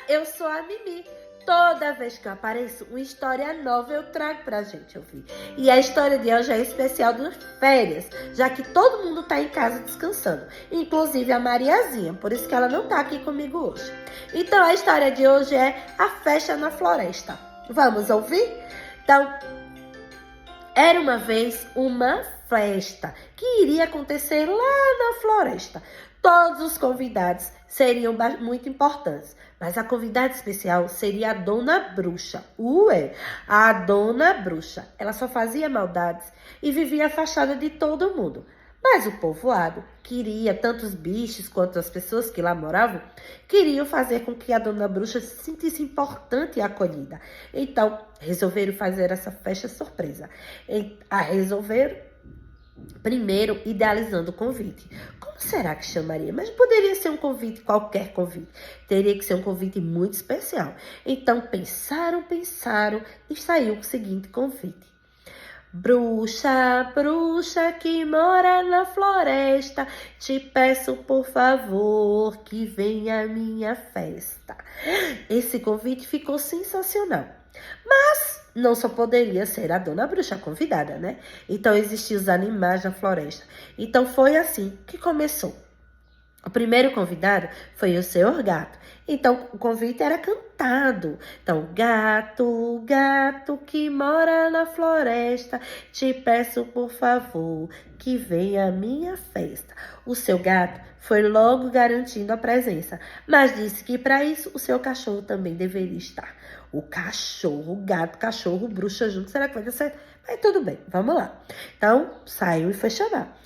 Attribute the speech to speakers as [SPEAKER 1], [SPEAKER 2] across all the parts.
[SPEAKER 1] eu sou a Mimi. Toda vez que eu apareço, uma história nova eu trago pra gente ouvir. E a história de hoje é especial das férias, já que todo mundo tá em casa descansando, inclusive a Mariazinha, por isso que ela não tá aqui comigo hoje. Então a história de hoje é A Festa na Floresta. Vamos ouvir? Então, era uma vez uma festa que iria acontecer lá na floresta. Todos os convidados seriam muito importantes, mas a convidada especial seria a Dona Bruxa. Ué, a Dona Bruxa. Ela só fazia maldades e vivia afastada de todo mundo. Mas o povoado queria, tanto os bichos quanto as pessoas que lá moravam, queriam fazer com que a Dona Bruxa se sentisse importante e acolhida. Então, resolveram fazer essa festa surpresa. Resolveram primeiro idealizando o convite. Como será que chamaria? Mas poderia ser um convite, qualquer convite. Teria que ser um convite muito especial. Então, pensaram e saiu o seguinte convite. Bruxa, bruxa que mora na floresta, te peço por favor que venha à minha festa. Esse convite ficou sensacional, mas não só poderia ser a Dona Bruxa convidada, né? Então existiam os animais na floresta. Então foi assim que começou. O primeiro convidado foi o Senhor Gato. Então, o convite era cantado. Então, gato, gato que mora na floresta, te peço por favor que venha à minha festa. O seu gato foi logo garantindo a presença, mas disse que para isso o seu cachorro também deveria estar. O cachorro, gato, cachorro, bruxa junto. Será que vai dar certo? Mas tudo bem, vamos lá. Então, saiu e foi chamar.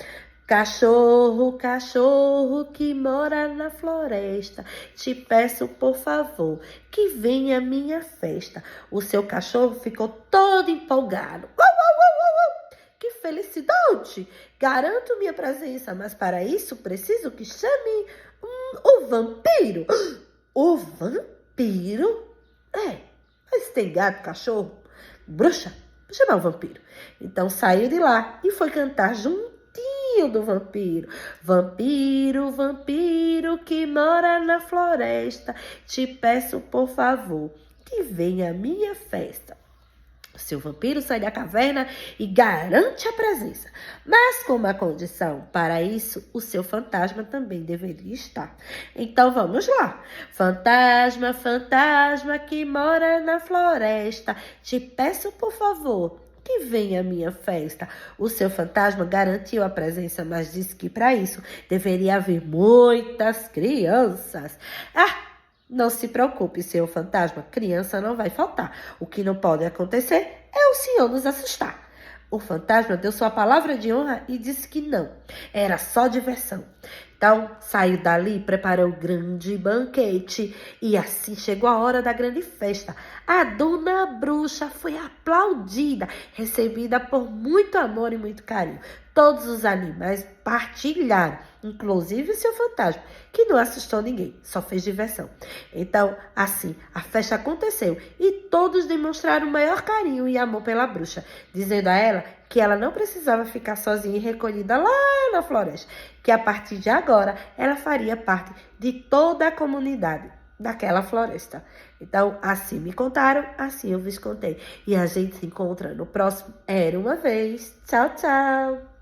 [SPEAKER 1] Cachorro, cachorro que mora na floresta, te peço por favor que venha à minha festa. O seu cachorro ficou todo empolgado. Uau, uau, uau, uau, uau. Que felicidade! Garanto minha presença, mas para isso preciso que chame o vampiro. O vampiro? Mas tem gato, cachorro, bruxa? Vou chamar o vampiro. Então saiu de lá e foi cantar juntinho do vampiro. Vampiro, vampiro que mora na floresta, te peço por favor que venha à minha festa. O seu vampiro sai da caverna e garante a presença. Mas com uma condição, para isso, o seu fantasma também deveria estar. Então vamos lá. Fantasma, fantasma que mora na floresta, te peço por favor que venha à minha festa. O seu fantasma garantiu a presença, mas disse que para isso deveria haver muitas crianças. Não se preocupe, seu fantasma, criança não vai faltar. O que não pode acontecer é o senhor nos assustar. O fantasma deu sua palavra de honra e disse que não. Era só diversão. Então, saiu dali, preparou um grande banquete e assim chegou a hora da grande festa. A Dona Bruxa foi aplaudida, recebida por muito amor e muito carinho. Todos os animais partilharam, inclusive o seu fantasma, que não assustou ninguém, só fez diversão. Então, assim, a festa aconteceu e todos demonstraram o maior carinho e amor pela bruxa, dizendo a ela que ela não precisava ficar sozinha e recolhida lá na floresta, que a partir de agora ela faria parte de toda a comunidade daquela floresta. Então, assim me contaram, assim eu vos contei. E a gente se encontra no próximo Era Uma Vez. Tchau, tchau!